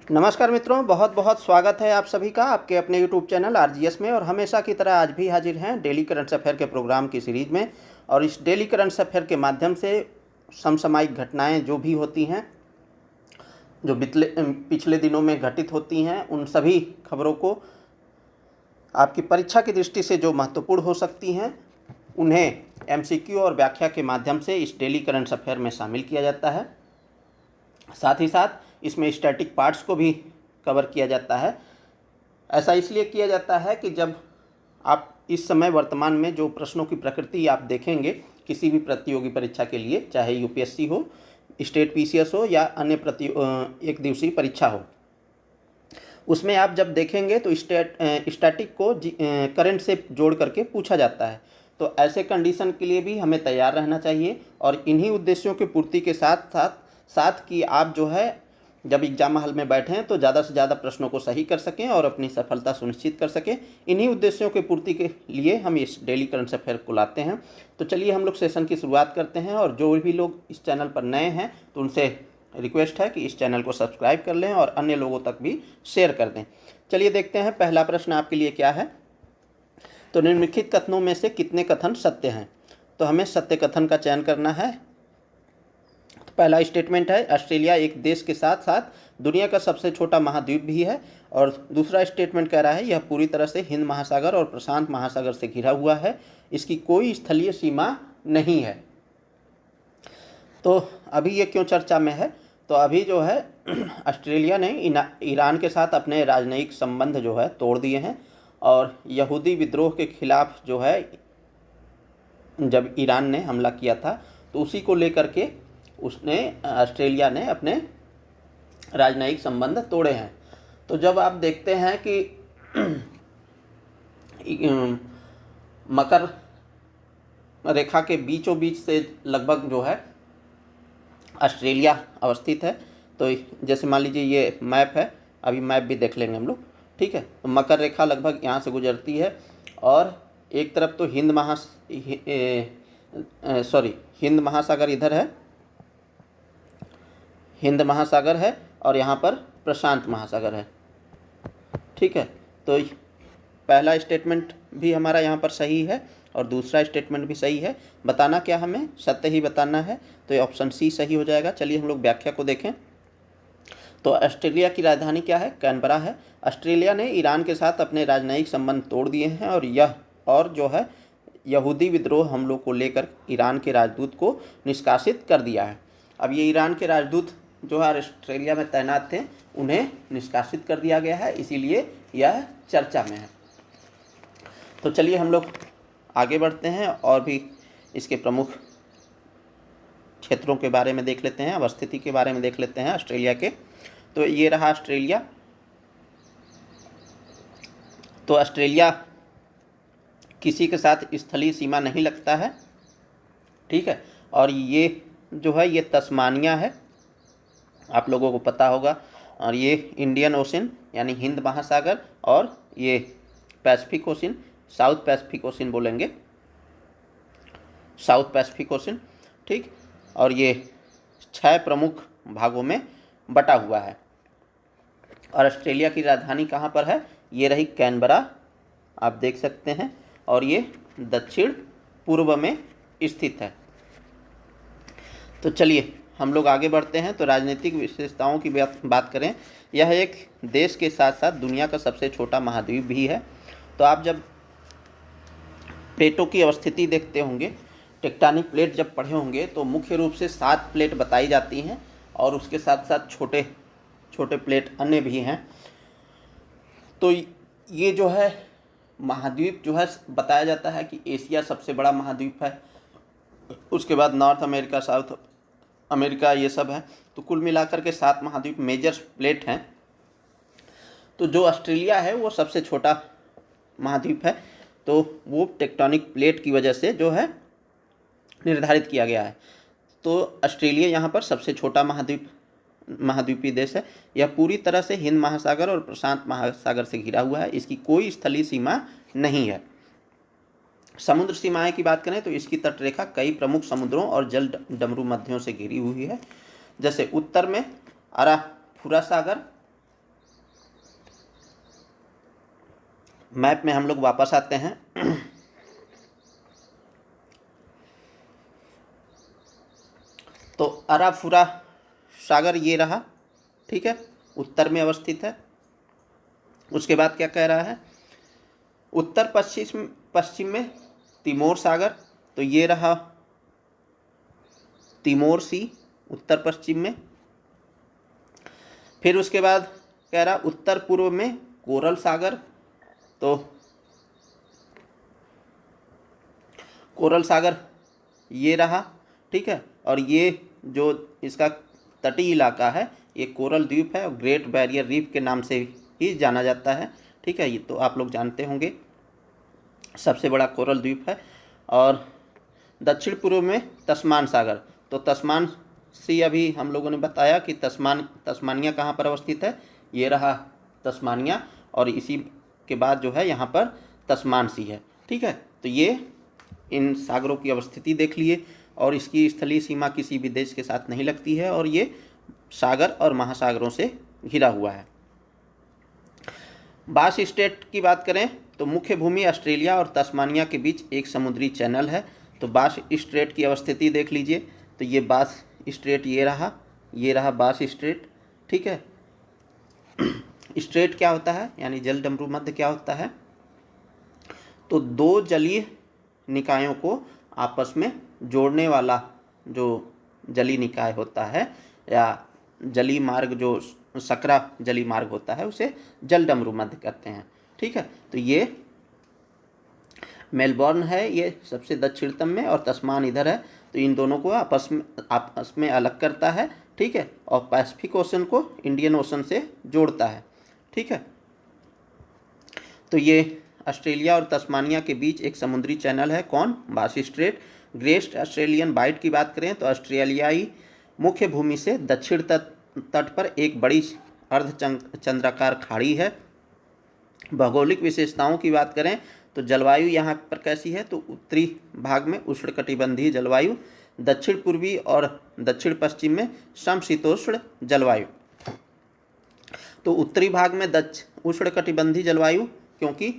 नमस्कार मित्रों, बहुत बहुत स्वागत है आप सभी का आपके अपने यूट्यूब चैनल आरजीएस में। और हमेशा की तरह आज भी हाजिर हैं डेली करंट अफेयर के प्रोग्राम की सीरीज़ में। और इस डेली करंट अफेयर के माध्यम से समसामयिक घटनाएं जो भी होती हैं, जो पिछले दिनों में घटित होती हैं, उन सभी खबरों को आपकी परीक्षा की दृष्टि से जो महत्वपूर्ण हो सकती हैं, उन्हें एमसीक्यू और व्याख्या के माध्यम से इस डेली करंट अफेयर में शामिल किया जाता है। साथ ही साथ इसमें स्टैटिक पार्ट्स को भी कवर किया जाता है। ऐसा इसलिए किया जाता है कि जब आप इस समय वर्तमान में जो प्रश्नों की प्रकृति आप देखेंगे किसी भी प्रतियोगी परीक्षा के लिए, चाहे यूपीएससी हो, स्टेट पीसीएस हो या अन्य एक दिवसीय परीक्षा हो, उसमें आप जब देखेंगे तो स्टैटिक को करंट से जोड़ करके पूछा जाता है। तो ऐसे कंडीशन के लिए भी हमें तैयार रहना चाहिए। और इन्हीं उद्देश्यों की पूर्ति के साथ कि आप जो है जब एग्जाम हॉल में बैठें तो ज़्यादा से ज़्यादा प्रश्नों को सही कर सकें और अपनी सफलता सुनिश्चित कर सकें, इन्हीं उद्देश्यों की पूर्ति के लिए हम इस डेली करंट अफेयर को लाते हैं। तो चलिए हम लोग सेशन की शुरुआत करते हैं। और जो भी लोग इस चैनल पर नए हैं तो उनसे रिक्वेस्ट है कि इस चैनल को सब्सक्राइब कर लें और अन्य लोगों तक भी शेयर कर दें। चलिए देखते हैं पहला प्रश्न आपके लिए क्या है। तो निम्नलिखित कथनों में से कितने कथन सत्य हैं? तो हमें सत्य कथन का चयन करना है। तो पहला स्टेटमेंट है, ऑस्ट्रेलिया एक देश के साथ साथ दुनिया का सबसे छोटा महाद्वीप भी है। और दूसरा स्टेटमेंट कह रहा है, यह पूरी तरह से हिंद महासागर और प्रशांत महासागर से घिरा हुआ है, इसकी कोई स्थलीय सीमा नहीं है। तो अभी ये क्यों चर्चा में है? तो अभी जो है ऑस्ट्रेलिया ने ईरान के साथ अपने राजनयिक संबंध जो है तोड़ दिए हैं। और यहूदी विद्रोह के खिलाफ जो है जब ईरान ने हमला किया था तो उसी को लेकर के ऑस्ट्रेलिया ने अपने राजनयिक संबंध तोड़े हैं। तो जब आप देखते हैं कि मकर रेखा के बीचों बीच से लगभग जो है ऑस्ट्रेलिया अवस्थित है, तो जैसे मान लीजिए ये मैप है, अभी मैप भी देख लेंगे हम लोग, ठीक है। तो मकर रेखा लगभग यहाँ से गुजरती है और एक तरफ तो हिंद महासागर इधर है, हिंद महासागर है, और यहाँ पर प्रशांत महासागर है, ठीक है। तो पहला स्टेटमेंट भी हमारा यहाँ पर सही है और दूसरा स्टेटमेंट भी सही है। बताना क्या, हमें सत्य ही बताना है, तो ये ऑप्शन सी सही हो जाएगा। चलिए हम लोग व्याख्या को देखें। तो ऑस्ट्रेलिया की राजधानी क्या है? कैनबरा है। ऑस्ट्रेलिया ने ईरान के साथ अपने राजनयिक संबंध तोड़ दिए हैं और जो है यहूदी विद्रोह हमलों को लेकर ईरान के राजदूत को निष्कासित कर दिया है। अब ये ईरान के राजदूत जो है ऑस्ट्रेलिया में तैनात थे, उन्हें निष्कासित कर दिया गया है, इसीलिए यह चर्चा में है। तो चलिए हम लोग आगे बढ़ते हैं और भी इसके प्रमुख क्षेत्रों के बारे में देख लेते हैं, अवस्थिति के बारे में देख लेते हैं ऑस्ट्रेलिया के। तो ये रहा ऑस्ट्रेलिया। तो ऑस्ट्रेलिया किसी के साथ स्थलीय सीमा नहीं लगता है, ठीक है। और ये जो है ये तस्मानिया है, आप लोगों को पता होगा। और ये इंडियन ओशन यानी हिंद महासागर, और ये Pacific ocean, south Pacific ocean बोलेंगे, साउथ पैसिफिक ओशन, ठीक। और ये 6 प्रमुख भागों में बटा हुआ है। और ऑस्ट्रेलिया की राजधानी कहाँ पर है? ये रही कैनबरा, आप देख सकते हैं, और ये दक्षिण पूर्व में स्थित है। तो चलिए हम लोग आगे बढ़ते हैं। तो राजनीतिक विशेषताओं की बात करें, यह एक देश के साथ साथ दुनिया का सबसे छोटा महाद्वीप भी है। तो आप जब प्लेटों की अवस्थिति देखते होंगे, टेक्टोनिक प्लेट जब पढ़े होंगे, तो मुख्य रूप से 7 प्लेट बताई जाती हैं और उसके साथ साथ छोटे छोटे प्लेट अन्य भी हैं। तो ये जो है महाद्वीप जो है बताया जाता है कि एशिया सबसे बड़ा महाद्वीप है, उसके बाद नॉर्थ अमेरिका, साउथ अमेरिका, ये सब है। तो कुल मिलाकर के 7 महाद्वीप मेजर प्लेट हैं। तो जो ऑस्ट्रेलिया है वो सबसे छोटा महाद्वीप है, तो वो टेक्टोनिक प्लेट की वजह से जो है निर्धारित किया गया है। तो ऑस्ट्रेलिया यहाँ पर सबसे छोटा महाद्वीपीय देश है। यह पूरी तरह से हिंद महासागर और प्रशांत महासागर से घिरा हुआ है, इसकी कोई स्थलीय सीमा नहीं है। समुद्र सीमाएं की बात करें तो इसकी तटरेखा कई प्रमुख समुद्रों और जल डमरू मध्यों से घिरी हुई है। जैसे उत्तर में अराफुरा सागर, मैप में हम लोग वापस आते हैं। तो अराफुरा सागर ये रहा, ठीक है, उत्तर में अवस्थित है। उसके बाद क्या कह रहा है, उत्तर पश्चिम में तिमोर सागर, तो ये रहा तिमोर सी उत्तर पश्चिम में। फिर उसके बाद कह रहा उत्तर पूर्व में कोरल सागर, तो कोरल सागर ये रहा, ठीक है। और ये जो इसका तटीय इलाका है ये कोरल द्वीप है और ग्रेट बैरियर रीफ के नाम से ही जाना जाता है, ठीक है। ये तो आप लोग जानते होंगे, सबसे बड़ा कोरल द्वीप है। और दक्षिण पूर्व में तस्मान सागर, तो तस्मान सी अभी हम लोगों ने बताया कि तस्मानिया कहाँ पर अवस्थित है, ये रहा तस्मानिया, और इसी के बाद जो है यहाँ पर तस्मान सी है, ठीक है। तो ये इन सागरों की अवस्थिति देख लिए, और इसकी स्थलीय सीमा किसी भी देश के साथ नहीं लगती है, और ये सागर और महासागरों से घिरा हुआ है। बास स्ट्रेट की बात करें तो मुख्य भूमि ऑस्ट्रेलिया और तस्मानिया के बीच एक समुद्री चैनल है। तो बास स्ट्रेट की अवस्थिति देख लीजिए, तो ये बास स्ट्रेट ये रहा बास स्ट्रेट, ठीक है। स्ट्रेट क्या होता है, यानी जल डमरू मध्य क्या होता है, तो दो जलीय निकायों को आपस में जोड़ने वाला जो जलीय निकाय होता है या जलीय मार्ग, जो सकरा जलीय मार्ग होता है, उसे जल डमरू मध्य कहते हैं, ठीक है। तो ये मेलबोर्न है, ये सबसे दक्षिणतम में, और तस्मान इधर है, तो इन दोनों को आपस में अलग करता है, ठीक है। और पैसिफिक ओशन को इंडियन ओशन से जोड़ता है, ठीक है। तो ये ऑस्ट्रेलिया और तस्मानिया के बीच एक समुद्री चैनल है, कौन, बास स्ट्रेट। ग्रेट ऑस्ट्रेलियन बाइट की बात करें तो ऑस्ट्रेलियाई मुख्य भूमि से दक्षिण तट पर एक बड़ी अर्धचंद्राकार खाड़ी है। भौगोलिक विशेषताओं की बात करें तो जलवायु यहाँ पर कैसी है, तो उत्तरी भाग में उष्णकटिबंधीय जलवायु, दक्षिण पूर्वी और दक्षिण पश्चिम में समशीतोष्ण जलवायु। तो उत्तरी भाग में उष्णकटिबंधीय जलवायु, क्योंकि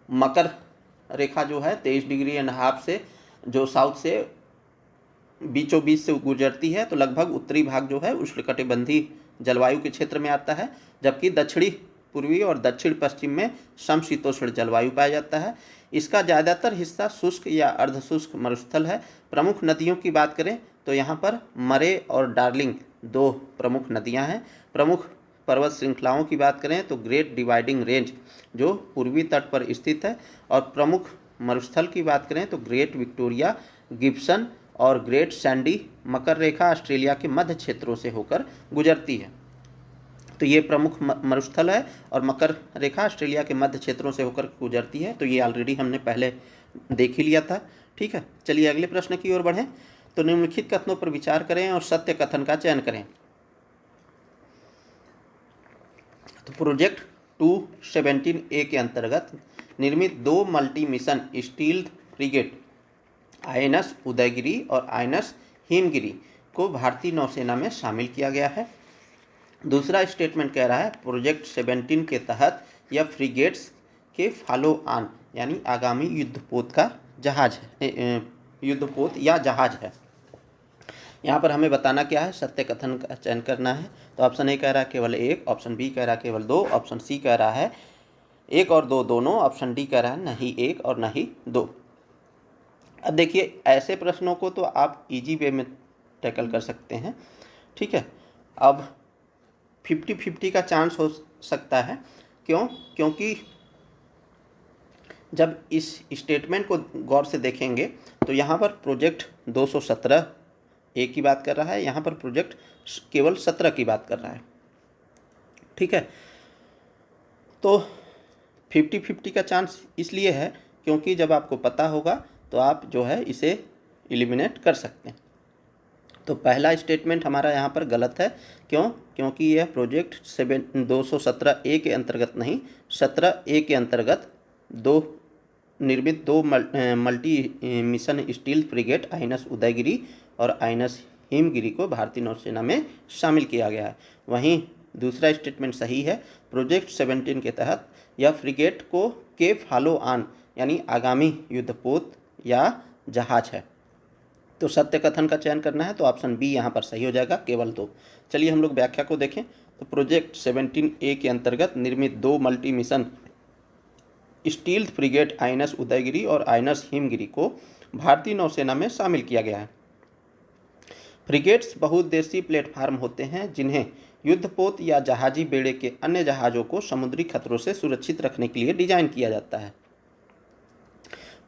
मकर रेखा जो है 23 डिग्री एंड हाफ से जो साउथ से बीचों बीच से गुजरती है, तो लगभग उत्तरी भाग जो है उष्णकटिबंधीय जलवायु के क्षेत्र में आता है, जबकि दक्षिणी पूर्वी और दक्षिण पश्चिम में समशीतोष्ण जलवायु पाया जाता है। इसका ज़्यादातर हिस्सा शुष्क या अर्धशुष्क मरुस्थल है। प्रमुख नदियों की बात करें तो यहाँ पर मरे और डार्लिंग दो प्रमुख नदियाँ हैं। प्रमुख पर्वत श्रृंखलाओं की बात करें तो ग्रेट डिवाइडिंग रेंज जो पूर्वी तट पर स्थित है, और प्रमुख मरुस्थल की बात करें तो ग्रेट विक्टोरिया, गिब्सन और ग्रेट सैंडी मकर रेखा ऑस्ट्रेलिया के मध्य क्षेत्रों से होकर गुजरती है। तो ये प्रमुख मरुस्थल है और मकर रेखा ऑस्ट्रेलिया के मध्य क्षेत्रों से होकर गुजरती है। तो ये ऑलरेडी हमने पहले देख ही लिया था, ठीक है। चलिए अगले प्रश्न की ओर बढ़ें। तो निम्नलिखित कथनों पर विचार करें और सत्य कथन का चयन करें। तो प्रोजेक्ट 217A के अंतर्गत निर्मित दो multi mission stealth frigate INS Udaygiri और आईएनएस हिमगिरी को भारतीय नौसेना में शामिल किया गया है। दूसरा स्टेटमेंट कह रहा है प्रोजेक्ट 17 के तहत यह फ्रिगेट्स के फॉलो ऑन यानी आगामी युद्धपोत का जहाज है, युद्धपोत या जहाज है। यहाँ पर हमें बताना क्या है, सत्य कथन का चयन करना है। तो ऑप्शन ए कह रहा है केवल एक, ऑप्शन बी कह रहा है केवल दो, ऑप्शन सी कह रहा है एक और दो दोनों, ऑप्शन डी कह रहा है नहीं एक और नहीं दो। अब देखिए ऐसे प्रश्नों को तो आप इजी वे में टैकल कर सकते हैं, ठीक है। अब 50-50 का चांस हो सकता है, क्यों, क्योंकि जब इस स्टेटमेंट को गौर से देखेंगे तो यहाँ पर प्रोजेक्ट 217A की बात कर रहा है, यहाँ पर प्रोजेक्ट केवल 17 की बात कर रहा है, ठीक है। तो 50-50 का चांस इसलिए है क्योंकि जब आपको पता होगा तो आप जो है इसे एलिमिनेट कर सकते हैं। तो पहला स्टेटमेंट हमारा यहाँ पर गलत है, क्यों, क्योंकि यह प्रोजेक्ट 217A के अंतर्गत नहीं 17A के अंतर्गत निर्मित दो multi mission steel frigate INS Udaygiri और आईएनएस हिमगिरी को भारतीय नौसेना में शामिल किया गया है। वहीं दूसरा स्टेटमेंट सही है। प्रोजेक्ट 17 के तहत यह फ्रिगेट को के फॉलो ऑन यानी आगामी युद्धपोत या जहाज है। तो सत्य कथन का चयन करना है तो ऑप्शन बी यहाँ पर सही हो जाएगा, केवल 2। चलिए हम लोग व्याख्या को देखें। तो प्रोजेक्ट 17A के अंतर्गत निर्मित 2 multi mission stealth frigate INS Udaygiri और आईएनएस हिमगिरी को भारतीय नौसेना में शामिल किया गया है। फ्रिगेट्स बहुउद्देशीय प्लेटफार्म होते हैं जिन्हें युद्धपोत या जहाजी बेड़े के अन्य जहाज़ों को समुद्री खतरों से सुरक्षित रखने के लिए डिजाइन किया जाता है।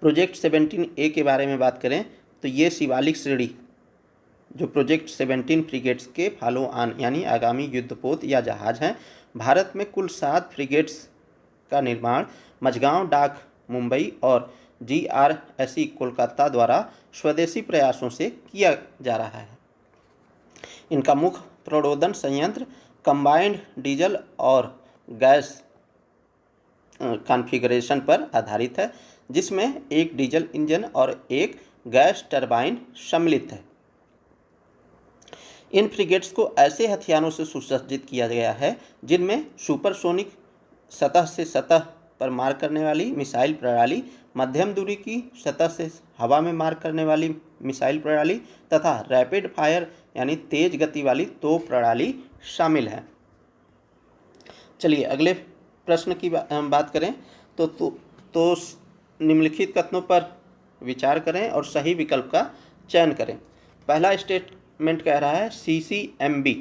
प्रोजेक्ट 17A के बारे में बात करें तो ये शिवालिक श्रेणी जो प्रोजेक्ट 17 फ्रिगेट्स के फॉलो ऑन यानी आगामी युद्धपोत या जहाज हैं। भारत में कुल 7 फ्रिगेट्स का निर्माण मझगांव डाक मुंबई और GRSE कोलकाता द्वारा स्वदेशी प्रयासों से किया जा रहा है। इनका मुख्य प्रणोदन संयंत्र कंबाइंड डीजल और गैस कॉन्फ़िगरेशन पर आधारित है, जिसमें एक डीजल इंजन और एक गैस टरबाइन सम्मिलित है। इन फ्रिगेट्स को ऐसे हथियारों से सुसज्जित किया गया है जिनमें सुपरसोनिक सतह से सतह पर मार करने वाली मिसाइल प्रणाली, मध्यम दूरी की सतह से हवा में मार करने वाली मिसाइल प्रणाली तथा रैपिड फायर यानी तेज गति वाली तोप प्रणाली शामिल है। चलिए अगले प्रश्न की बात करें तो निम्नलिखित कथनों पर विचार करें और सही विकल्प का चयन करें। पहला स्टेटमेंट कह रहा है CCMB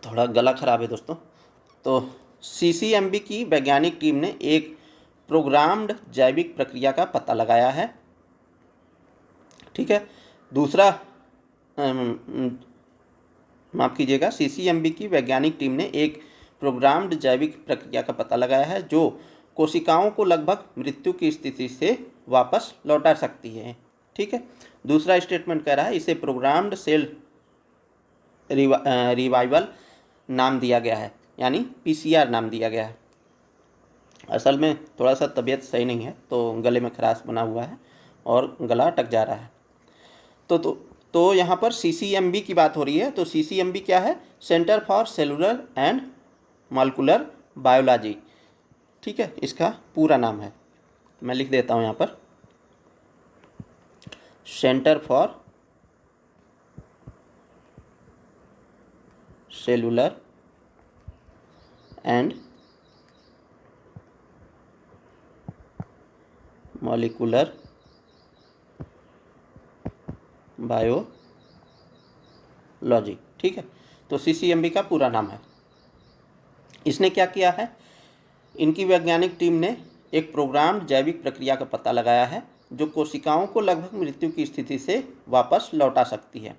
थोड़ा गला खराब है दोस्तों। तो CCMB की वैज्ञानिक टीम ने एक प्रोग्राम्ड जैविक प्रक्रिया का पता लगाया है। ठीक है। दूसरा माफ़ कीजिएगा, CCMB की वैज्ञानिक टीम ने एक प्रोग्राम्ड जैविक प्रक्रिया का पता लगाया है जो कोशिकाओं को लगभग मृत्यु की स्थिति से वापस लौटा सकती है। ठीक है। दूसरा स्टेटमेंट कह रहा है इसे प्रोग्राम्ड सेल रिवाइवल नाम दिया गया है यानी PCR नाम दिया गया है। असल में थोड़ा सा तबीयत सही नहीं है तो गले में खराश बना हुआ है और गला अटक जा रहा है। तो यहाँ पर CCMB की बात हो रही है। तो CCMB क्या है? Centre for cellular and molecular biology. ठीक है, इसका पूरा नाम है, मैं लिख देता हूँ यहाँ पर, centre for cellular and molecular biology. ठीक है, तो CCMB का पूरा नाम है। इसने क्या किया है? इनकी वैज्ञानिक टीम ने एक प्रोग्राम जैविक प्रक्रिया का पता लगाया है जो कोशिकाओं को लगभग मृत्यु की स्थिति से वापस लौटा सकती है।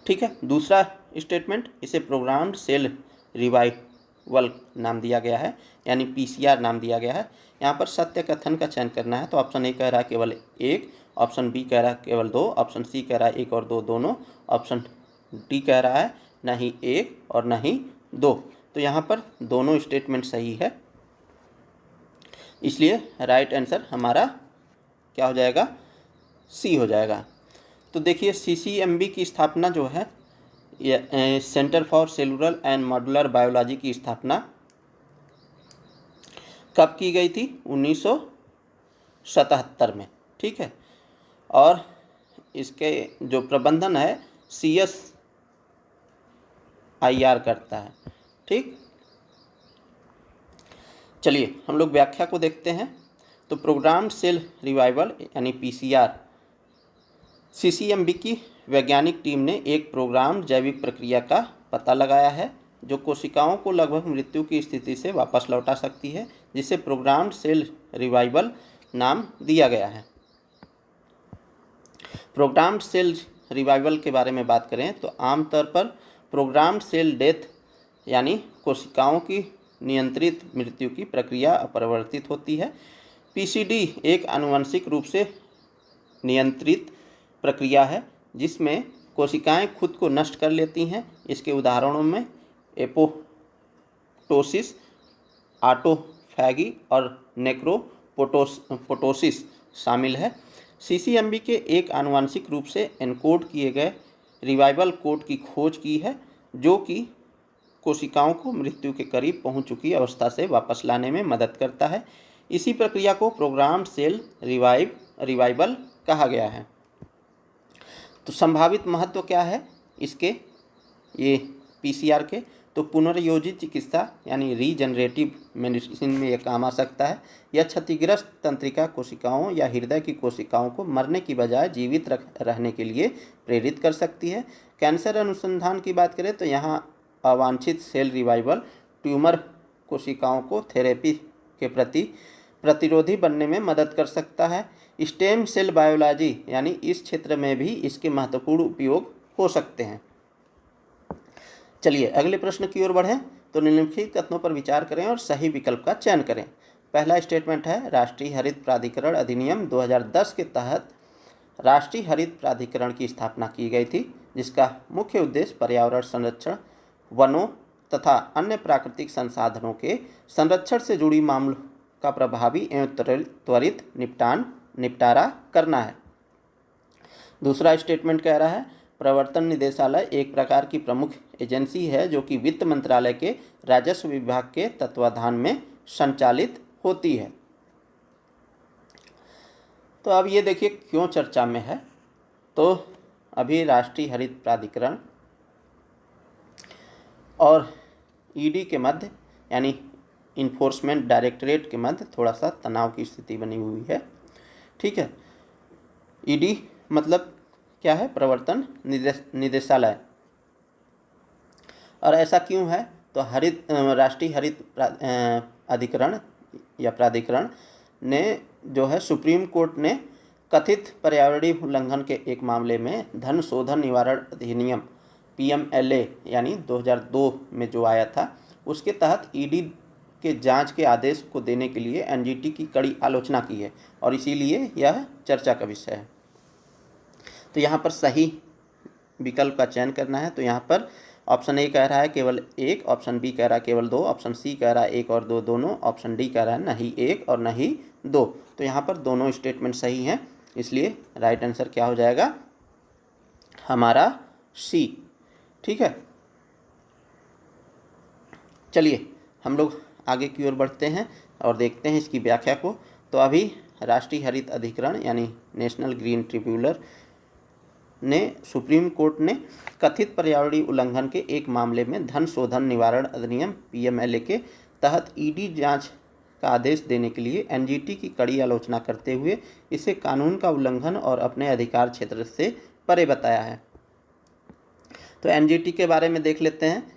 ठीक है। दूसरा स्टेटमेंट, इसे प्रोग्राम्ड सेल रिवाइवल नाम दिया गया है यानी PCR नाम दिया गया है। यहाँ पर सत्य कथन का चयन करना है। तो ऑप्शन ए कह रहा है केवल 1, ऑप्शन बी कह रहा है केवल 2, ऑप्शन सी कह रहा है 1 और 2 दोनों, ऑप्शन डी कह रहा है न ही 1 और न ही 2। तो यहाँ पर दोनों स्टेटमेंट सही है, इसलिए राइट आंसर हमारा क्या हो जाएगा? सी हो जाएगा। तो देखिए CCMB की स्थापना जो है, centre for cellular and modular biology की स्थापना कब की गई थी? 1977 में। ठीक है। और इसके जो प्रबंधन है CSIR करता है। ठीक। चलिए हम लोग व्याख्या को देखते हैं। तो प्रोग्राम्ड सेल रिवाइवल यानी PCR, CCMB की वैज्ञानिक टीम ने एक प्रोग्राम्ड जैविक प्रक्रिया का पता लगाया है जो कोशिकाओं को लगभग मृत्यु की स्थिति से वापस लौटा सकती है, जिसे प्रोग्राम्ड सेल रिवाइवल नाम दिया गया है। प्रोग्राम्ड सेल रिवाइवल के बारे में बात करें तो आमतौर पर प्रोग्राम्ड सेल डेथ यानी कोशिकाओं की नियंत्रित मृत्यु की प्रक्रिया अपरिवर्तित होती है। PCD एक आनुवंशिक रूप से नियंत्रित प्रक्रिया है जिसमें कोशिकाएं खुद को नष्ट कर लेती हैं। इसके उदाहरणों में एपोप्टोसिस, ऑटोफैगी और नेक्रोपोटोसिस शामिल है। सीसीएमबी के एक आनुवंशिक रूप से एन्कोड किए गए रिवाइवल कोड की खोज की है, जो कि कोशिकाओं को मृत्यु के करीब पहुंच चुकी अवस्था से वापस लाने में मदद करता है। इसी प्रक्रिया को प्रोग्राम्ड सेल रिवाइवल कहा गया है। तो संभावित महत्व क्या है इसके, ये पीसीआर के? तो पुनर्योजित चिकित्सा यानी रीजनरेटिव मेडिसिन में यह काम आ सकता है। यह क्षतिग्रस्त तंत्रिका कोशिकाओं या हृदय की कोशिकाओं को मरने की बजाय जीवित रहने के लिए प्रेरित कर सकती है। कैंसर अनुसंधान की बात करें तो यहाँ अवांछित सेल रिवाइवल ट्यूमर कोशिकाओं को थेरेपी के प्रति प्रतिरोधी बनने में मदद कर सकता है। स्टेम सेल बायोलॉजी यानी इस क्षेत्र में भी इसके महत्वपूर्ण उपयोग हो सकते हैं। चलिए अगले प्रश्न की ओर बढ़ें। तो निम्नलिखित कथनों पर विचार करें और सही विकल्प का चयन करें। पहला स्टेटमेंट है, राष्ट्रीय हरित प्राधिकरण अधिनियम 2010 के तहत राष्ट्रीय हरित प्राधिकरण की स्थापना की गई थी, जिसका मुख्य उद्देश्य पर्यावरण संरक्षण, वनों तथा अन्य प्राकृतिक संसाधनों के संरक्षण से जुड़ी मामलों का प्रभावी एवं त्वरित निपटारा करना है। दूसरा स्टेटमेंट कह रहा है, प्रवर्तन निदेशालय एक प्रकार की प्रमुख एजेंसी है जो कि वित्त मंत्रालय के राजस्व विभाग के तत्वाधान में संचालित होती है। तो अब ये देखिए क्यों चर्चा में है। तो अभी राष्ट्रीय हरित प्राधिकरण और ईडी के मध्य यानी इन्फोर्समेंट डायरेक्टरेट के मध्य थोड़ा सा तनाव की स्थिति बनी हुई है। ठीक है, ईडी मतलब क्या है? प्रवर्तन निदेशालय। और ऐसा क्यों है? तो राष्ट्रीय हरित अधिकरण या प्राधिकरण ने जो है सुप्रीम कोर्ट ने कथित पर्यावरणीय उल्लंघन के एक मामले में धन शोधन निवारण अधिनियम PMLA यानी 2002 में जो आया था, उसके तहत ईडी के जांच के आदेश को देने के लिए एनजीटी की कड़ी आलोचना की है और इसीलिए यह चर्चा का विषय है। तो यहाँ पर सही विकल्प का चयन करना है। तो यहाँ पर ऑप्शन ए कह रहा है केवल एक, ऑप्शन बी कह रहा है केवल दो, ऑप्शन सी कह रहा है एक और दो दोनों, ऑप्शन डी कह रहा है नहीं एक और नहीं दो। तो यहाँ पर दोनों स्टेटमेंट सही हैं, इसलिए राइट आंसर क्या हो जाएगा हमारा सी। ठीक है, चलिए हम लोग आगे की ओर बढ़ते हैं और देखते हैं इसकी व्याख्या को। तो अभी राष्ट्रीय हरित अधिकरण यानी नेशनल ग्रीन ट्रिब्यूनल ने सुप्रीम कोर्ट ने कथित पर्यावरणीय उल्लंघन के एक मामले में धन शोधन निवारण अधिनियम PMLA के तहत ईडी जांच का आदेश देने के लिए एनजीटी की कड़ी आलोचना करते हुए इसे कानून का उल्लंघन और अपने अधिकार क्षेत्र से परे बताया है। तो एनजीटी के बारे में देख लेते हैं।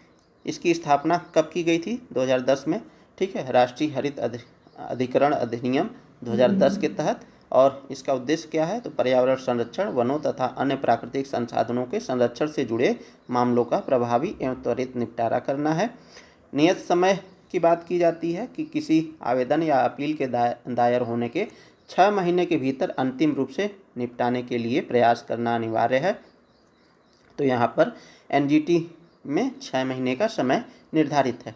इसकी स्थापना कब की गई थी? 2010 में। ठीक है, राष्ट्रीय हरित अधिकरण अधिनियम 2010 के तहत। और इसका उद्देश्य क्या है? तो पर्यावरण संरक्षण, वनों तथा अन्य प्राकृतिक संसाधनों के संरक्षण से जुड़े मामलों का प्रभावी एवं त्वरित निपटारा करना है। नियत समय की बात की जाती है कि किसी आवेदन या अपील के दायर होने के 6 महीने के भीतर अंतिम रूप से निपटाने के लिए प्रयास करना अनिवार्य है। तो यहाँ पर एनजीटी में 6 महीने का समय निर्धारित है।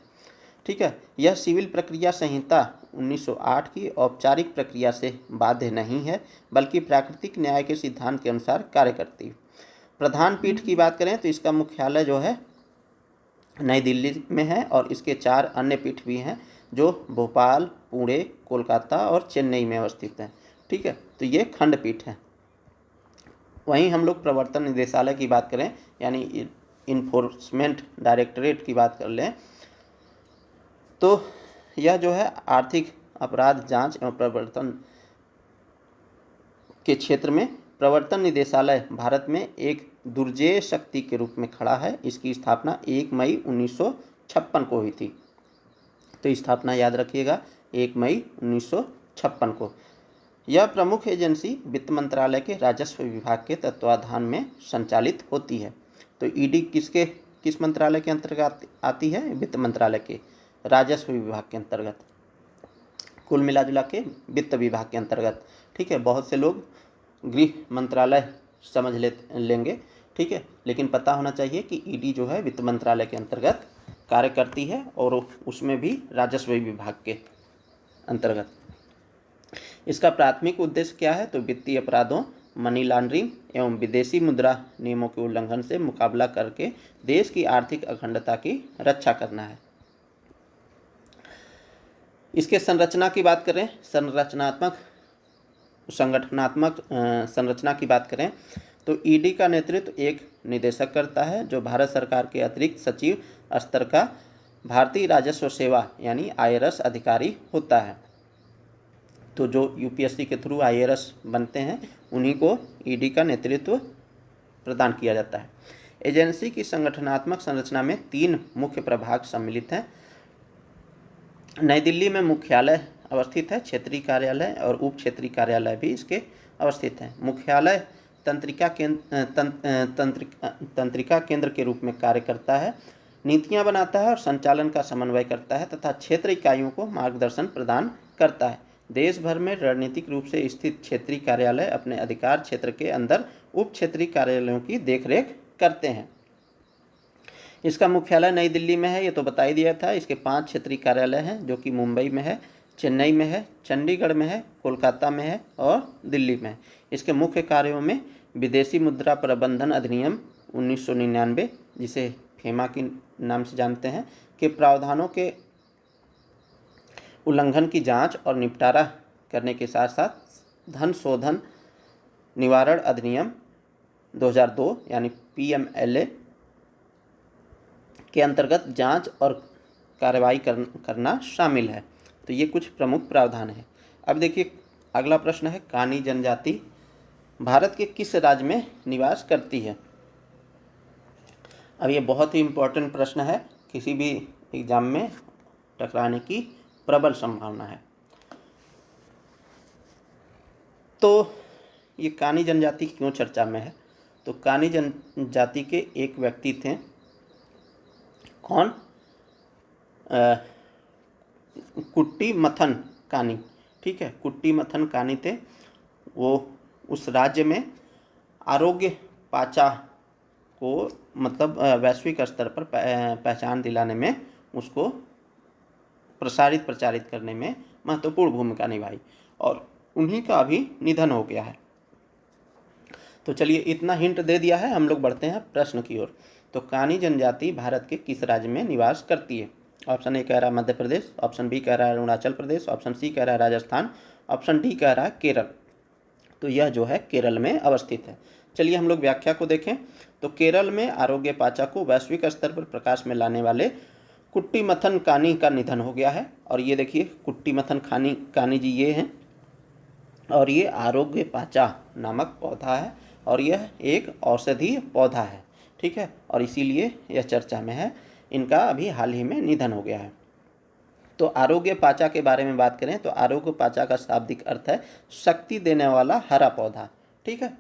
ठीक है, यह सिविल प्रक्रिया संहिता 1908 की औपचारिक प्रक्रिया से बाध्य नहीं है, बल्कि प्राकृतिक न्याय के सिद्धांत के अनुसार कार्य करती है। प्रधान पीठ की बात करें तो इसका मुख्यालय जो है नई दिल्ली में है और इसके 4 अन्य पीठ भी हैं जो भोपाल, पुणे, कोलकाता और चेन्नई में अवस्थित हैं। ठीक है, तो ये खंडपीठ हैं। वहीं हम लोग प्रवर्तन निदेशालय की बात करें यानी इन्फोर्समेंट डायरेक्टरेट की बात कर लें तो यह जो है आर्थिक अपराध जांच एवं प्रवर्तन के क्षेत्र में प्रवर्तन निदेशालय भारत में एक दुर्जेय शक्ति के रूप में खड़ा है। इसकी स्थापना 1 मई 1956 को हुई थी। तो स्थापना याद रखिएगा 1 मई 1956 को। यह प्रमुख एजेंसी वित्त मंत्रालय के राजस्व विभाग के तत्वाधान में संचालित होती है। तो ईडी किस मंत्रालय के अंतर्गत आती है? वित्त मंत्रालय के राजस्व विभाग के अंतर्गत, कुल मिला जुला के वित्त विभाग के अंतर्गत। ठीक है, बहुत से लोग गृह मंत्रालय समझ लेंगे। ठीक है, लेकिन पता होना चाहिए कि ईडी जो है वित्त मंत्रालय के अंतर्गत कार्य करती है और उसमें भी राजस्व विभाग के अंतर्गत। इसका प्राथमिक उद्देश्य क्या है? तो वित्तीय अपराधों, मनी लॉन्ड्रिंग एवं विदेशी मुद्रा नियमों के उल्लंघन से मुकाबला करके देश की आर्थिक अखंडता की रक्षा करना है। इसके संरचना की बात करें, संगठनात्मक संरचना की बात करें तो ईडी का नेतृत्व एक निदेशक करता है जो भारत सरकार के अतिरिक्त सचिव स्तर का भारतीय राजस्व सेवा यानी आईआरएस अधिकारी होता है। तो जो यूपीएससी के थ्रू आईआरएस बनते हैं उन्हीं को ईडी का नेतृत्व प्रदान किया जाता है। एजेंसी की संगठनात्मक संरचना में 3 मुख्य प्रभाग सम्मिलित हैं। नई दिल्ली में मुख्यालय अवस्थित है, क्षेत्रीय कार्यालय और उप क्षेत्रीय कार्यालय भी इसके अवस्थित हैं। मुख्यालय तंत्रिका केंद्र के रूप में कार्य करता है, नीतियां बनाता है और संचालन का समन्वय करता है तथा क्षेत्र इकाइयों को मार्गदर्शन प्रदान करता है। देश भर में रणनीतिक रूप से स्थित क्षेत्रीय कार्यालय अपने अधिकार क्षेत्र के अंदर उप क्षेत्रीय कार्यालयों की देखरेख करते हैं। इसका मुख्यालय नई दिल्ली में है, ये तो बता ही दिया था। इसके 5 क्षेत्रीय कार्यालय हैं जो कि मुंबई में है, चेन्नई में है, चंडीगढ़ में है, कोलकाता में है और दिल्ली में है। इसके मुख्य कार्यों में विदेशी मुद्रा प्रबंधन अधिनियम 1999, जिसे फेमा के नाम से जानते हैं, के प्रावधानों के उल्लंघन की जांच और निपटारा करने के साथ साथ धन शोधन निवारण अधिनियम 2002 यानी पीएमएलए के अंतर्गत जांच और कार्रवाई करना शामिल है। तो ये कुछ प्रमुख प्रावधान हैं। अब देखिए अगला प्रश्न है, कानी जनजाति भारत के किस राज्य में निवास करती है? अब ये बहुत ही इम्पोर्टेंट प्रश्न है, किसी भी एग्जाम में टकराने की प्रबल संभावना है। तो ये कानी जनजाति क्यों चर्चा में है? तो कानी जनजाति के एक व्यक्ति थे, कौन? कुट्टी मथन कानी। ठीक है, कुट्टी मथन कानी थे। वो उस राज्य में आरोग्य पाचा को मतलब वैश्विक स्तर पर पहचान दिलाने में, उसको प्रचारित करने में महत्वपूर्ण भूमिका निभाई और उन्हीं का अभी निधन हो गया है। तो चलिए इतना हिंट दे दिया है, हम लोग बढ़ते हैं प्रश्न की ओर। तो कानी जनजाति भारत के किस राज्य में निवास करती है? ऑप्शन ए कह रहा है मध्य प्रदेश, ऑप्शन बी कह रहा है अरुणाचल प्रदेश, ऑप्शन सी कह रहा है राजस्थान, ऑप्शन डी कह रहा है केरल। तो यह जो है केरल में अवस्थित है। चलिए हम लोग व्याख्या को देखें। तो केरल में आरोग्य पाचा को वैश्विक स्तर पर प्रकाश में लाने वाले कुट्टी मथन कानी का निधन हो गया है। और ये देखिए कुट्टी मथन कानी जी ये हैं और ये आरोग्य पाचा नामक पौधा है और यह एक औषधीय पौधा है। ठीक है, और इसीलिए यह चर्चा में है। इनका अभी हाल ही में निधन हो गया है। तो आरोग्य पाचा के बारे में बात करें तो आरोग्य पाचा का शाब्दिक अर्थ है शक्ति देने वाला हरा पौधा। ठीक है,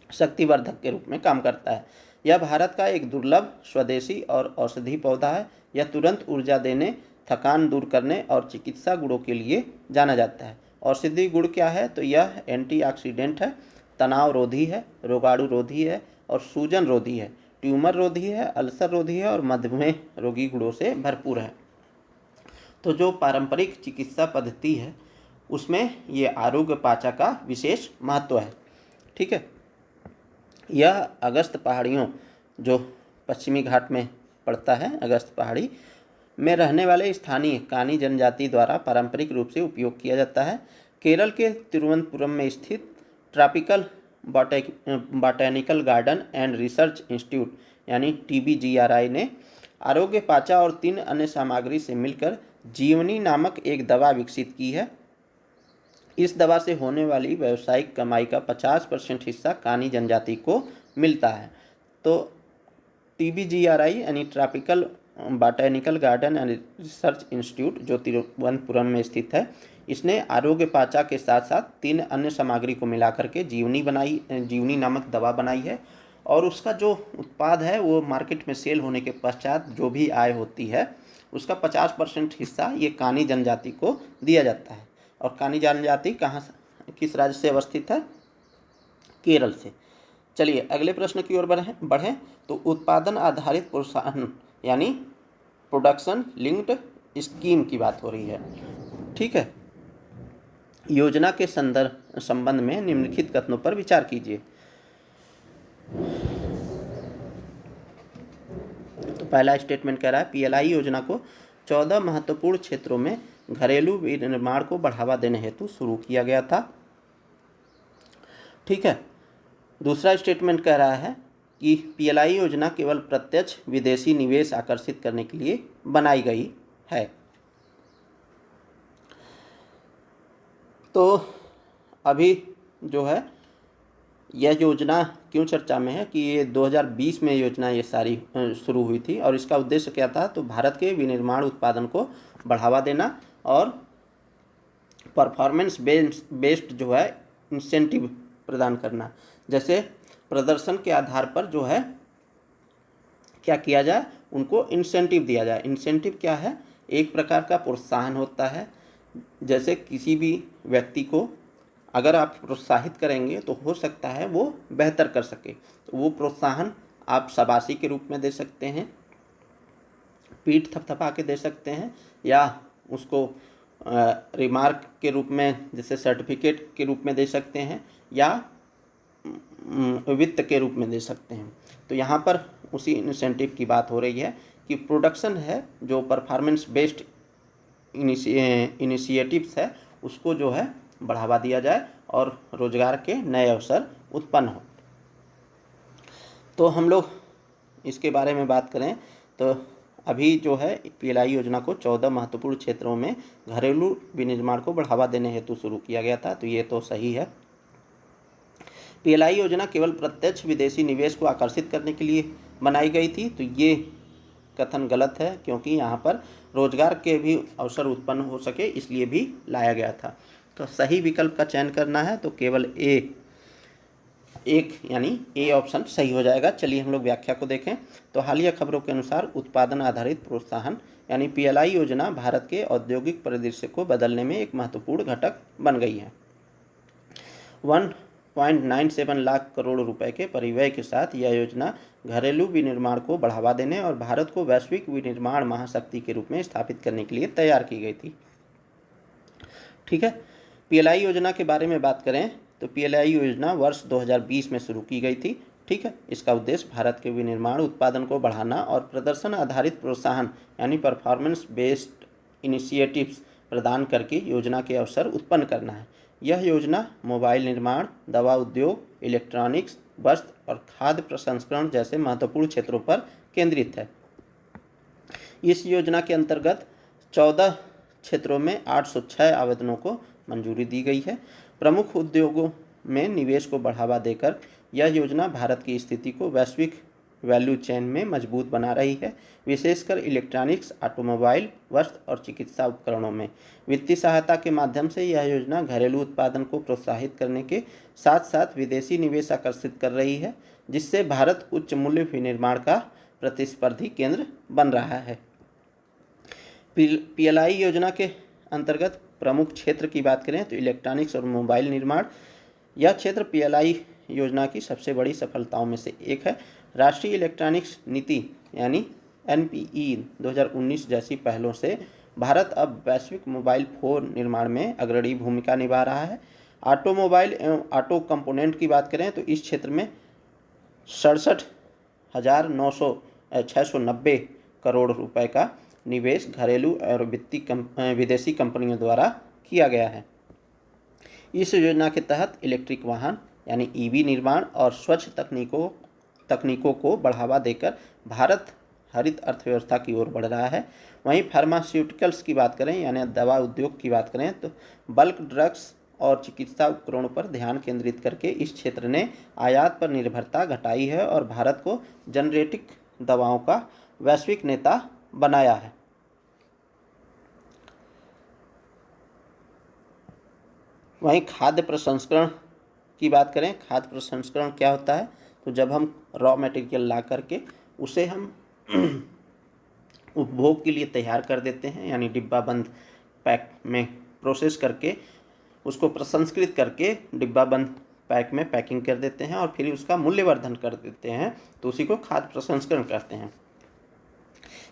शक्तिवर्धक के रूप में काम करता है। यह भारत का एक दुर्लभ स्वदेशी और औषधि पौधा है। यह तुरंत ऊर्जा देने, थकान दूर करने और चिकित्सा गुणों के लिए जाना जाता है। औषधि गुण क्या है? तो यह एंटीऑक्सीडेंट है, तनाव रोधी है, रोगाणु रोधी है और सूजन रोधी है, ट्यूमर रोधी है, अल्सर रोधी है और मधुमेह रोगी गुणों से भरपूर है। तो जो पारंपरिक चिकित्सा पद्धति है उसमें ये आरोग्य पाचा का विशेष महत्व है। ठीक है, यह अगस्त पहाड़ियों जो पश्चिमी घाट में पड़ता है, अगस्त पहाड़ी में रहने वाले स्थानीय कानी जनजाति द्वारा पारंपरिक रूप से उपयोग किया जाता है। केरल के तिरुवनंतपुरम में स्थित tropical botanical garden and research institute यानी TBGRI ने आरोग्य पाचा और 3 अन्य सामग्री से मिलकर जीवनी नामक एक दवा विकसित की है। इस दवा से होने वाली व्यावसायिक कमाई का 50% हिस्सा कानी जनजाति को मिलता है। तो TBGRI यानी tropical botanical garden and research institute जो तिरुवनंतपुरम में स्थित है, इसने आरोग्य पाचा के साथ साथ 3 अन्य सामग्री को मिलाकर के जीवनी नामक दवा बनाई है। और उसका जो उत्पाद है वो मार्केट में सेल होने के पश्चात जो भी आय होती है उसका 50% हिस्सा ये कानी जनजाति को दिया जाता है। और कानी जनजाति किस राज्य से अवस्थित है? केरल से। चलिए अगले प्रश्न की ओर बढ़ें। तो उत्पादन आधारित प्रोत्साहन यानी प्रोडक्शन लिंक्ड स्कीम की बात हो रही है। ठीक है, योजना के संबंध में निम्नलिखित कथनों पर विचार कीजिए। तो पहला स्टेटमेंट कह रहा है पीएलआई योजना को 14 महत्वपूर्ण क्षेत्रों में घरेलू विनिर्माण को बढ़ावा देने हेतु शुरू किया गया था। ठीक है। दूसरा स्टेटमेंट कह रहा है कि पीएलआई योजना केवल प्रत्यक्ष विदेशी निवेश आकर्षित करने के लिए बनाई गई है। तो अभी जो है यह योजना क्यों चर्चा में है कि ये 2020 में योजना ये सारी शुरू हुई थी और इसका उद्देश्य क्या था, तो भारत के विनिर्माण उत्पादन को बढ़ावा देना और परफॉर्मेंस बेस्ड जो है इंसेंटिव प्रदान करना। जैसे प्रदर्शन के आधार पर जो है क्या किया जाए, उनको इंसेंटिव दिया जाए। इंसेंटिव क्या है, एक प्रकार का प्रोत्साहन होता है। जैसे किसी भी व्यक्ति को अगर आप प्रोत्साहित करेंगे तो हो सकता है वो बेहतर कर सके, तो वो प्रोत्साहन आप शाबाशी के रूप में दे सकते हैं, पीठ थपथपा के दे सकते हैं, या उसको रिमार्क के रूप में जैसे सर्टिफिकेट के रूप में दे सकते हैं, या वित्त के रूप में दे सकते हैं। तो यहाँ पर उसी इंसेंटिव की बात हो रही है कि प्रोडक्शन है जो परफॉर्मेंस बेस्ड इनिशिएटिव्स है उसको जो है बढ़ावा दिया जाए और रोजगार के नए अवसर उत्पन्न हो। तो हम लोग इसके बारे में बात करें तो अभी जो है पीएलआई योजना को 14 महत्वपूर्ण क्षेत्रों में घरेलू विनिर्माण को बढ़ावा देने हेतु शुरू किया गया था, तो ये तो सही है। पीएलआई योजना केवल प्रत्यक्ष विदेशी निवेश को आकर्षित करने के लिए बनाई गई थी, तो ये कथन गलत है, क्योंकि यहाँ पर रोजगार के भी अवसर उत्पन्न हो सके इसलिए भी लाया गया था। तो सही विकल्प का चयन करना है तो केवल एक यानी ए ऑप्शन सही हो जाएगा। चलिए हम लोग व्याख्या को देखें। तो हालिया खबरों के अनुसार उत्पादन आधारित प्रोत्साहन यानी पीएलआई योजना भारत के औद्योगिक परिदृश्य को बदलने में एक महत्वपूर्ण घटक बन गई है। 1.97 लाख करोड़ रुपए के परिव्यय के साथ यह योजना घरेलू विनिर्माण को बढ़ावा देने और भारत को वैश्विक विनिर्माण महाशक्ति के रूप में स्थापित करने के लिए तैयार की गई थी। ठीक है। पीएलआई योजना के बारे में बात करें तो पीएलआई योजना वर्ष 2020 में शुरू की गई थी। ठीक है। इसका उद्देश्य भारत के विनिर्माण उत्पादन को बढ़ाना और प्रदर्शन आधारित प्रोत्साहन यानी परफॉर्मेंस बेस्ड इनिशिएटिव्स प्रदान करके योजना के अवसर उत्पन्न करना है। यह योजना मोबाइल निर्माण, दवा उद्योग, इलेक्ट्रॉनिक्स, वस्त्र और खाद्य प्रसंस्करण जैसे महत्वपूर्ण क्षेत्रों पर केंद्रित है। इस योजना के अंतर्गत 14 क्षेत्रों में 806 आवेदनों को मंजूरी दी गई है। प्रमुख उद्योगों में निवेश को बढ़ावा देकर यह योजना भारत की स्थिति को वैश्विक वैल्यू चेन में मजबूत बना रही है, विशेषकर इलेक्ट्रॉनिक्स, ऑटोमोबाइल, वस्त्र और चिकित्सा उपकरणों में। वित्तीय सहायता के माध्यम से यह योजना घरेलू उत्पादन को प्रोत्साहित करने के साथ साथ विदेशी निवेश आकर्षित कर रही है, जिससे भारत उच्च मूल्य विनिर्माण का प्रतिस्पर्धी केंद्र बन रहा है। पीएलआई योजना के अंतर्गत प्रमुख क्षेत्र की बात करें तो इलेक्ट्रॉनिक्स और मोबाइल निर्माण, यह क्षेत्र पीएलआई योजना की सबसे बड़ी सफलताओं में से एक है। राष्ट्रीय इलेक्ट्रॉनिक्स नीति यानी एनपीई 2019 जैसी पहलों से भारत अब वैश्विक मोबाइल फोन निर्माण में अग्रणी भूमिका निभा रहा है। ऑटोमोबाइल एवं ऑटो कंपोनेंट की बात करें तो इस क्षेत्र में 67,690 करोड़ रुपए का निवेश घरेलू और विदेशी कंपनियों द्वारा किया गया है। इस योजना के तहत इलेक्ट्रिक वाहन यानी ईवी निर्माण और स्वच्छ तकनीकों को बढ़ावा देकर भारत हरित अर्थव्यवस्था की ओर बढ़ रहा है। वहीं फार्मास्यूटिकल्स की बात करें यानी दवा उद्योग की बात करें तो बल्क ड्रग्स और चिकित्सा उपकरणों पर ध्यान केंद्रित करके इस क्षेत्र ने आयात पर निर्भरता घटाई है और भारत को जेनेरिक दवाओं का वैश्विक नेता बनाया है। वहीं खाद्य प्रसंस्करण की बात करें, खाद्य प्रसंस्करण क्या होता है, तो जब हम रॉ मटेरियल ला करके उसे हम उपभोग के लिए तैयार कर देते हैं यानी डिब्बा बंद पैक में प्रोसेस करके उसको प्रसंस्कृत करके डिब्बा बंद पैक में पैकिंग कर देते हैं और फिर उसका मूल्यवर्धन कर देते हैं, तो उसी को खाद्य प्रसंस्करण कहते हैं।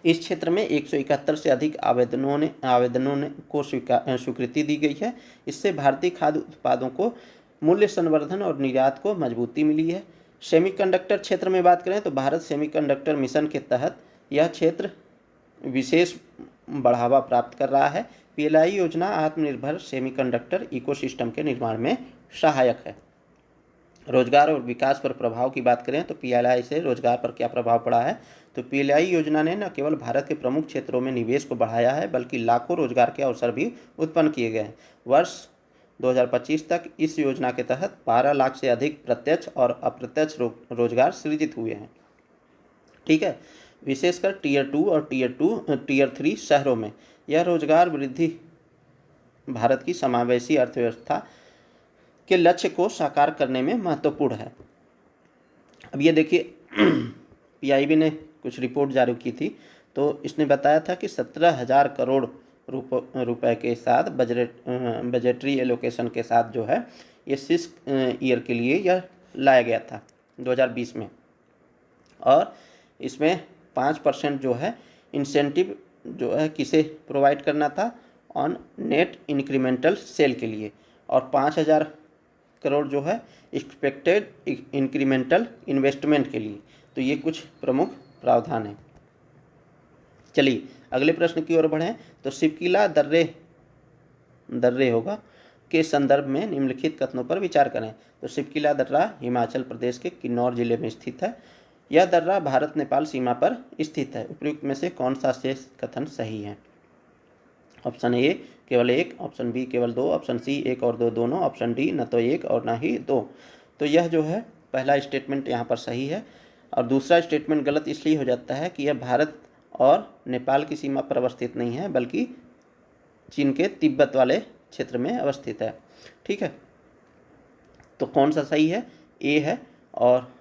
इस क्षेत्र में 171 से अधिक आवेदनों ने को स्वीकृति दी गई है। इससे भारतीय खाद्य उत्पादों को मूल्य संवर्धन और निर्यात को मजबूती मिली है। सेमीकंडक्टर क्षेत्र में बात करें तो भारत सेमीकंडक्टर मिशन के तहत यह क्षेत्र विशेष बढ़ावा प्राप्त कर रहा है। पीएलआई योजना आत्मनिर्भर सेमीकंडक्टर इकोसिस्टम के निर्माण में सहायक है। रोजगार और विकास पर प्रभाव की बात करें तो पीएलआई से रोजगार पर क्या प्रभाव पड़ा है, तो पीएलआई योजना ने न केवल भारत के प्रमुख क्षेत्रों में निवेश को बढ़ाया है बल्कि लाखों रोजगार के अवसर भी उत्पन्न किए गए हैं। वर्ष 2025 तक इस योजना के तहत 12 लाख से अधिक प्रत्यक्ष और अप्रत्यक्ष रोजगार सृजित हुए हैं। ठीक है, विशेषकर टीयर 2 और टीयर 3 शहरों में यह रोजगार वृद्धि भारत की समावेशी अर्थव्यवस्था के लक्ष्य को साकार करने में महत्वपूर्ण है। अब ये देखिए पीआईबी ने कुछ रिपोर्ट जारी की थी, तो इसने बताया था कि 17,000 करोड़ रुपए के साथ बजटरी एलोकेशन के साथ जो है ये 6 ईयर के लिए यह लाया गया था 2020 में, और इसमें 5% जो है इंसेंटिव जो है किसे प्रोवाइड करना था, ऑन नेट इंक्रीमेंटल सेल के लिए, और 5,000 करोड़ जो है एक्सपेक्टेड इंक्रीमेंटल इन्वेस्टमेंट के लिए। तो ये कुछ प्रमुख प्रावधान हैं। चलिए अगले प्रश्न की ओर बढ़ें। तो शिपकिला दर्रे होगा के संदर्भ में निम्नलिखित कथनों पर विचार करें। तो शिपकिला दर्रा हिमाचल प्रदेश के किन्नौर जिले में स्थित है। यह दर्रा भारत नेपाल सीमा पर स्थित है। उपयुक्त में से कौन सा शेष कथन सही है? ऑप्शन ए केवल 1, ऑप्शन बी केवल 2, ऑप्शन सी 1 और 2 दोनों, ऑप्शन डी न तो 1 और न ही 2। तो यह जो है पहला स्टेटमेंट यहाँ पर सही है, और दूसरा स्टेटमेंट गलत इसलिए हो जाता है कि यह भारत और नेपाल की सीमा पर अवस्थित नहीं है बल्कि चीन के तिब्बत वाले क्षेत्र में अवस्थित है। ठीक है, तो कौन सा सही है? ए है, और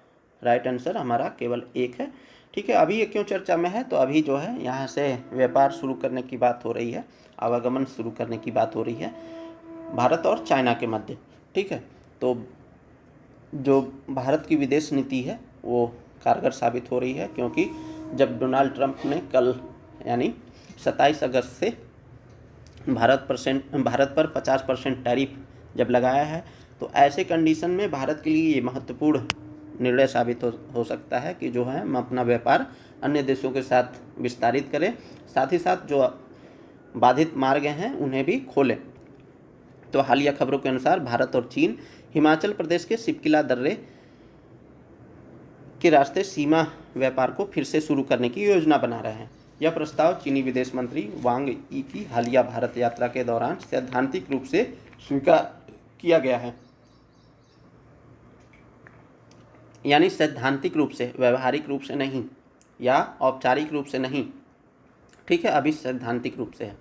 राइट आंसर हमारा केवल 1 है। ठीक है, अभी ये क्यों चर्चा में है? तो अभी जो है यहाँ से व्यापार शुरू करने की बात हो रही है, आवागमन शुरू करने की बात हो रही है भारत और चाइना के मध्य। ठीक है, तो जो भारत की विदेश नीति है वो कारगर साबित हो रही है, क्योंकि जब डोनाल्ड ट्रंप ने कल यानी 27 अगस्त से भारत पर 50% टैरिफ जब लगाया है, तो ऐसे कंडीशन में भारत के लिए ये महत्वपूर्ण निर्णय साबित हो सकता है कि जो है हम अपना व्यापार अन्य देशों के साथ विस्तारित करें, साथ ही साथ जो बाधित मार्ग हैं उन्हें भी खोलें। तो हालिया खबरों के अनुसार भारत और चीन हिमाचल प्रदेश के शिपकिला दर्रे के रास्ते सीमा व्यापार को फिर से शुरू करने की योजना बना रहे हैं। यह प्रस्ताव चीनी विदेश मंत्री वांग यी की हालिया भारत यात्रा के दौरान सैद्धांतिक रूप से स्वीकार किया गया है। यानी सैद्धांतिक रूप से, व्यवहारिक रूप से नहीं या औपचारिक रूप से नहीं। ठीक है, अभी सैद्धांतिक रूप से है।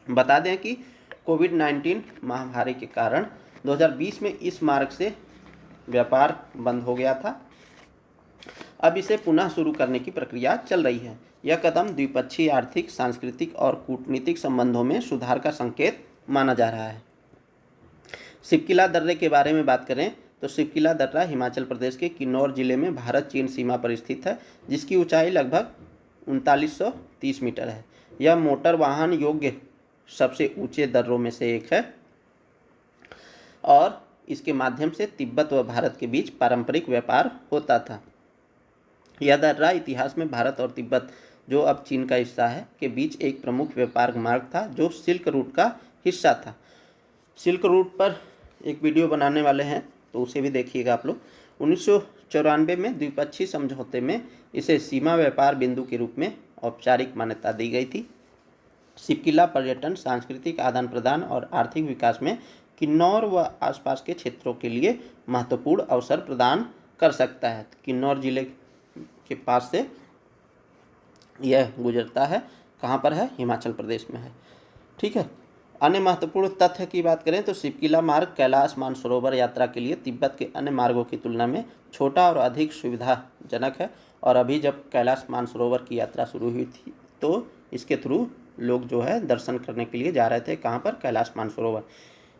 बता दें कि कोविड-19 महामारी के कारण 2020 में इस मार्ग से व्यापार बंद हो गया था। अब इसे पुनः शुरू करने की प्रक्रिया चल रही है। यह कदम द्विपक्षीय आर्थिक, सांस्कृतिक और कूटनीतिक संबंधों में सुधार का संकेत माना जा रहा है। शिपकिला दर्रे के बारे में बात करें तो शिपकिला दर्रा हिमाचल प्रदेश के किन्नौर जिले में भारत चीन सीमा पर स्थित है, जिसकी ऊंचाई लगभग 3930 मीटर है। यह मोटर वाहन योग्य सबसे ऊंचे दर्रों में से एक है, और इसके माध्यम से तिब्बत व भारत के बीच पारंपरिक व्यापार होता था। यह दर्रा इतिहास में भारत और तिब्बत, जो अब चीन का हिस्सा है, के बीच एक प्रमुख व्यापार मार्ग था, जो सिल्क रूट का हिस्सा था। सिल्क रूट पर एक वीडियो बनाने वाले हैं, तो उसे भी देखिएगा आप लोग। 1994 में द्विपक्षीय समझौते में इसे सीमा व्यापार बिंदु के रूप में औपचारिक मान्यता दी गई थी। शिपकिला पर्यटन, सांस्कृतिक आदान प्रदान और आर्थिक विकास में किन्नौर व आसपास के क्षेत्रों के लिए महत्वपूर्ण अवसर प्रदान कर सकता है। किन्नौर जिले के पास से यह गुजरता है। कहाँ पर है? हिमाचल प्रदेश में है। ठीक है, अन्य महत्वपूर्ण तथ्य की बात करें तो शिपकिला मार्ग कैलाश मानसरोवर यात्रा के लिए तिब्बत के अन्य मार्गों की तुलना में छोटा और अधिक सुविधाजनक है। और अभी जब कैलाश मानसरोवर की यात्रा शुरू हुई थी तो इसके थ्रू लोग जो है दर्शन करने के लिए जा रहे थे। कहाँ पर? कैलाश मानसरोवर।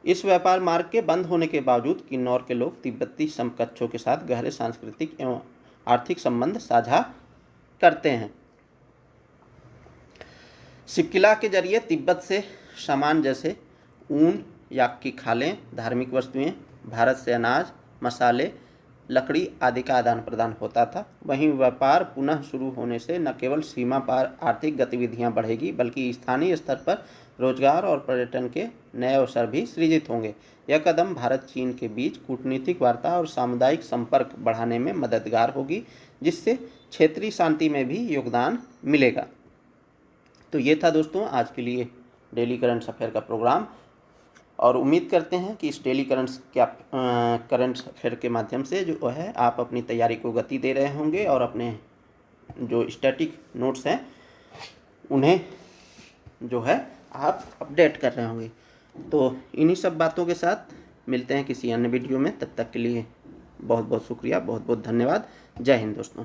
इस व्यापार मार्ग के बंद होने के बावजूद किन्नौर के लोग तिब्बती समकक्षों के साथ गहरे सांस्कृतिक एवं आर्थिक संबंध साझा करते हैं। शिपकिला के जरिए तिब्बत से सामान जैसे ऊन, याक की खालें, धार्मिक वस्तुएं, भारत से अनाज, मसाले, लकड़ी आदि का आदान प्रदान होता था। वहीं व्यापार पुनः शुरू होने से न केवल सीमा पार आर्थिक गतिविधियां बढ़ेगी बल्कि स्थानीय स्तर पर रोजगार और पर्यटन के नए अवसर भी सृजित होंगे। यह कदम भारत चीन के बीच कूटनीतिक वार्ता और सामुदायिक संपर्क बढ़ाने में मददगार होगी, जिससे क्षेत्रीय शांति में भी योगदान मिलेगा। तो ये था दोस्तों आज के लिए डेली करंट अफेयर का प्रोग्राम, और उम्मीद करते हैं कि इस डेली करंट अफेयर के माध्यम से जो है आप अपनी तैयारी को गति दे रहे होंगे और अपने जो स्टैटिक नोट्स हैं उन्हें जो है आप अपडेट कर रहे होंगे। तो इन्हीं सब बातों के साथ मिलते हैं किसी अन्य वीडियो में। तब तक के लिए बहुत बहुत शुक्रिया, बहुत बहुत धन्यवाद। जय हिंद दोस्तों।